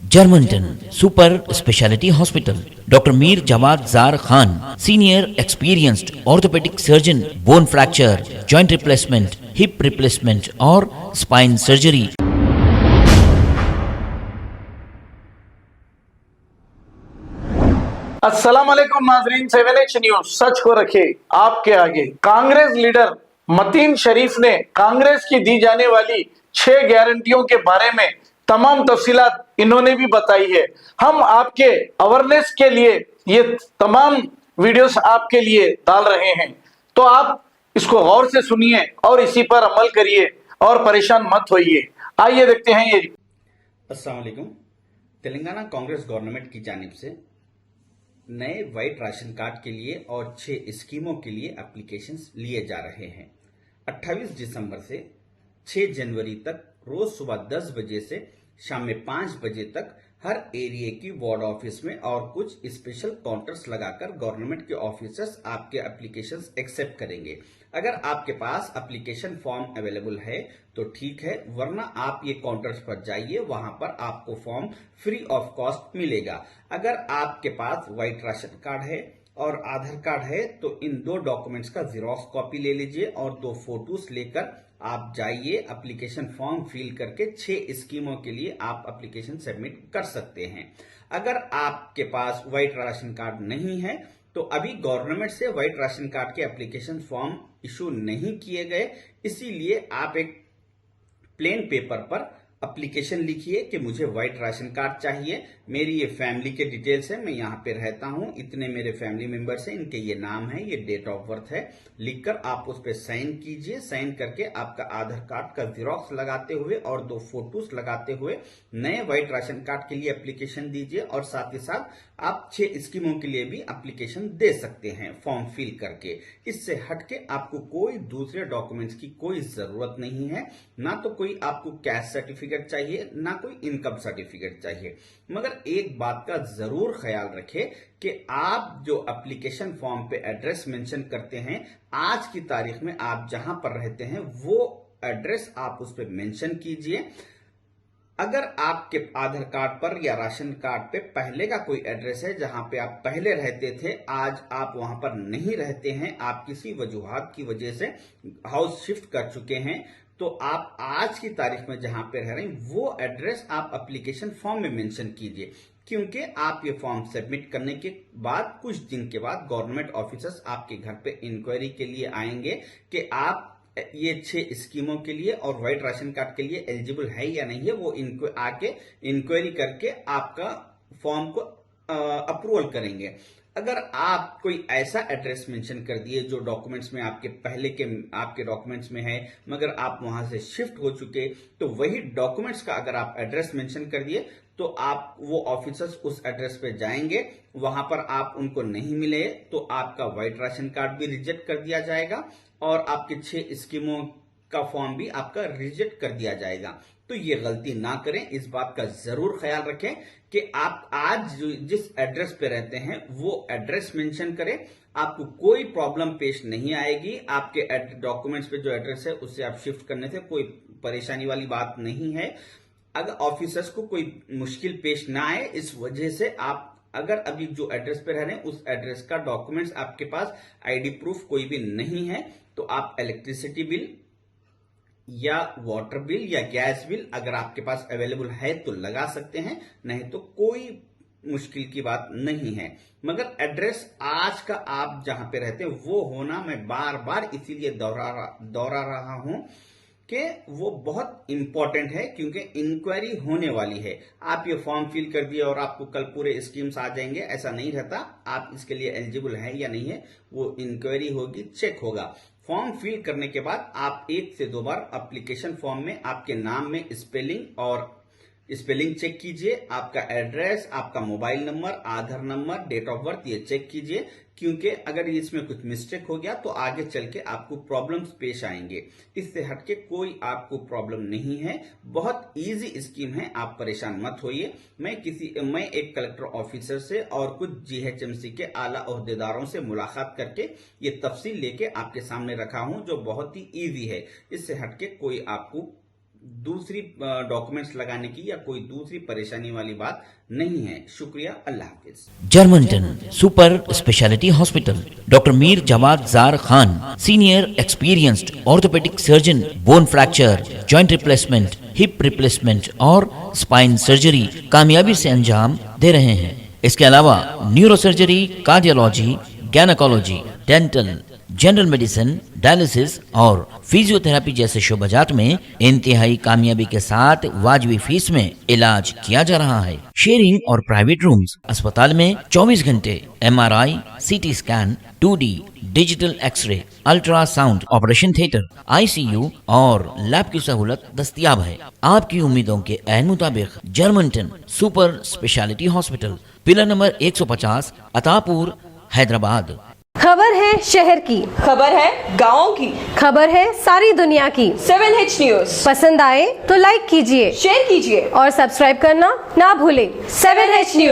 Germantown Super Speciality Hospital. Dr. Mir Jawad Zar Khan, Senior Experienced Orthopedic Surgeon, Bone Fracture, Joint Replacement, Hip Replacement or Spine Surgery. अस्सलाम वालेकुम नाजरीन, 7H news सच को रखे आपके आगे। Congress leader Mateen शरीफ ने कांग्रेस की दी जाने वाली 6 गारंटियों के बारे में तमाम तफसीलात इन्होंने भी बताई है। हम आपके अवेयरनेस के लिए ये तमाम वीडियोस आपके लिए डाल रहे हैं, तो आप इसको गौर से सुनिए और इसी पर अमल करिए और परेशान मत होइए। आइए देखते हैं ये। अस्सलाम वालेकुम। तेलंगाना कांग्रेस गवर्नमेंट की जानिब से नए वाइट राशन कार्ड के लिए और 6 स्कीमों के लिए एप्लीकेशंस लिए जा रहे हैं। 28 दिसंबर से 6 जनवरी तक रोज सुबह 10 बजे से शाम में 5 बजे तक हर एरिया की वार्ड ऑफिस में और कुछ स्पेशल काउंटर्स लगाकर गवर्नमेंट के ऑफिसर्स आपके एप्लीकेशंस एक्सेप्ट करेंगे। अगर आपके पास एप्लीकेशन फॉर्म अवेलेबल है तो ठीक है, वरना आप ये काउंटर्स पर जाइए, वहां पर आपको फॉर्म फ्री ऑफ कॉस्ट मिलेगा। अगर आपके पास व्हाइट राशन कार्ड है और आधार कार्ड है तो इन 2 डॉक्यूमेंट्स का जेरॉक्स कॉपी ले लीजिए और 2 फोटोज लेकर आप जाइए, एप्लीकेशन फॉर्म फिल करके 6 स्कीमों के लिए आप एप्लीकेशन सबमिट कर सकते हैं। अगर आपके पास व्हाइट राशन कार्ड नहीं है तो अभी गवर्नमेंट से व्हाइट राशन कार्ड के एप्लीकेशन फॉर्म इशू नहीं किए गए, इसीलिए आप एक प्लेन पेपर पर एप्लीकेशन लिखिए कि मुझे व्हाइट राशन कार्ड चाहिए, मेरी ये फैमिली के डिटेल्स है, मैं यहाँ पे रहता हूँ, इतने मेरे फैमिली मेंबर्स हैं, इनके ये नाम है, ये डेट ऑफ बर्थ है, लिखकर आप उस पर साइन कीजिए। साइन करके आपका आधार कार्ड का जेरॉक्स लगाते हुए और 2 फोटोज लगाते हुए नए व्हाइट राशन कार्ड के लिए एप्लीकेशन दीजिए और साथ ही साथ आप 6 स्कीमों के लिए भी एप्लीकेशन दे सकते हैं फॉर्म फिल करके। इससे हटके आपको कोई दूसरे डॉक्यूमेंट्स की कोई जरूरत नहीं है, ना तो कोई आपको कैश सर्टिफिकेट चाहिए, ना कोई इनकम सर्टिफिकेट चाहिए। मगर एक बात का जरूर ख्याल रखें कि आप जो एप्लीकेशन फॉर्म पे एड्रेस मेंशन करते हैं, आज की तारीख में आप जहां पर रहते हैं वो एड्रेस आप उस पर मेंशन कीजिए। अगर आपके आधार कार्ड पर या राशन कार्ड पे पहले का कोई एड्रेस है जहां पे आप पहले रहते थे, आज आप वहां पर नहीं रहते हैं, आप किसी वजूहात की वजह से हाउस शिफ्ट कर चुके हैं, तो आप आज की तारीख में जहां पे रह रहे हैं वो एड्रेस आप एप्लीकेशन फॉर्म में मेंशन कीजिए, क्योंकि आप ये फॉर्म सबमिट करने के बाद कुछ दिन के बाद गवर्नमेंट ऑफिसर्स आपके घर पे इंक्वायरी के लिए आएंगे कि आप ये 6 स्कीमों के लिए और व्हाइट राशन कार्ड के लिए एलिजिबल है या नहीं है। वो आके इंक्वायरी करके आपका फॉर्म को अप्रूवल करेंगे। अगर आप कोई ऐसा एड्रेस मेंशन कर दिए जो डॉक्यूमेंट्स में आपके पहले के आपके डॉक्यूमेंट्स में है, मगर आप वहां से शिफ्ट हो चुके, तो वही डॉक्यूमेंट्स का अगर आप एड्रेस मेंशन कर दिए तो आप वो ऑफिसर्स उस एड्रेस पे जाएंगे, वहां पर आप उनको नहीं मिले तो आपका व्हाइट राशन कार्ड भी रिजेक्ट कर दिया जाएगा और आपके 6 स्कीमों का फॉर्म भी आपका रिजेक्ट कर दिया जाएगा। तो ये गलती ना करें, इस बात का जरूर ख्याल रखें कि आप आज जिस एड्रेस पे रहते हैं वो एड्रेस मेंशन करें, आपको कोई प्रॉब्लम पेश नहीं आएगी। आपके डॉक्यूमेंट्स पे जो एड्रेस है उससे आप शिफ्ट करने से कोई परेशानी वाली बात नहीं है। अगर ऑफिसर्स को कोई मुश्किल पेश ना आए, इस वजह से आप अगर अभी जो एड्रेस पे रह रहे हैं उस एड्रेस का डॉक्यूमेंट्स आपके पास आईडी प्रूफ कोई भी नहीं है तो आप इलेक्ट्रिसिटी बिल या वाटर बिल या गैस बिल अगर आपके पास अवेलेबल है तो लगा सकते हैं, नहीं तो कोई मुश्किल की बात नहीं है। मगर एड्रेस आज का आप जहां पे रहते हैं वो होना, मैं बार बार इसीलिए दोहरा रहा हूं कि वो बहुत इंपॉर्टेंट है, क्योंकि इंक्वायरी होने वाली है। आप ये फॉर्म फिल कर दिए और आपको कल पूरे स्कीम्स आ जाएंगे, ऐसा नहीं रहता। आप इसके लिए एलिजिबल है या नहीं है वो इंक्वायरी होगी, चेक होगा। फॉर्म फिल करने के बाद आप 1 से 2 बार एप्लीकेशन फॉर्म में आपके नाम में स्पेलिंग चेक कीजिए, आपका एड्रेस, आपका mobile number, Aadhaar number, date of birth ये चेक कीजिए, क्योंकि अगर इसमें कुछ मिस्टेक हो गया तो आगे चल के आपको प्रॉब्लम्स पेश आएंगे। इससे हटके कोई आपको प्रॉब्लम नहीं है, बहुत इजी स्कीम है, आप परेशान मत होइए। मैं एक कलेक्टर ऑफिसर से और कुछ जीएचएमसी के आला ओहदेदारों से मुलाकात करके ये तफसील लेके आपके सामने रखा हूं जो बहुत ही ईजी है। इससे हटके कोई आपको दूसरी डॉक्यूमेंट्स लगाने की या कोई दूसरी परेशानी वाली बात नहीं है। शुक्रिया, अल्लाह हाफिज। Germantown super speciality hospital, doctor Mir Jamat Jar Khan, senior experienced orthopaedic surgeon, bone fracture, joint replacement, hip replacement और स्पाइन सर्जरी कामयाबी से अंजाम दे रहे हैं। इसके अलावा neuro surgery, cardiology, gynaecology, dental, general medicine, dialysis और फिजियोथेरेपी जैसे शोबाजात में इंतहाई कामयाबी के साथ वाजबी फीस में इलाज किया जा रहा है। शेयरिंग और प्राइवेट रूम्स, अस्पताल में 24 घंटे MRI, CT scan, 2D digital x ray, ultrasound, operation theatre, ICU और लैब की सहूलत दस्तयाब है। आपकी उम्मीदों के ऐन मुताबिक Germanten super speciality hospital, pillar number 150, Attapur, Hyderabad. खबर है शहर की, खबर है गाँव की, खबर है सारी दुनिया की। 7H न्यूज पसंद आए तो लाइक कीजिए, शेयर कीजिए और सब्सक्राइब करना ना भूलें। 7H news.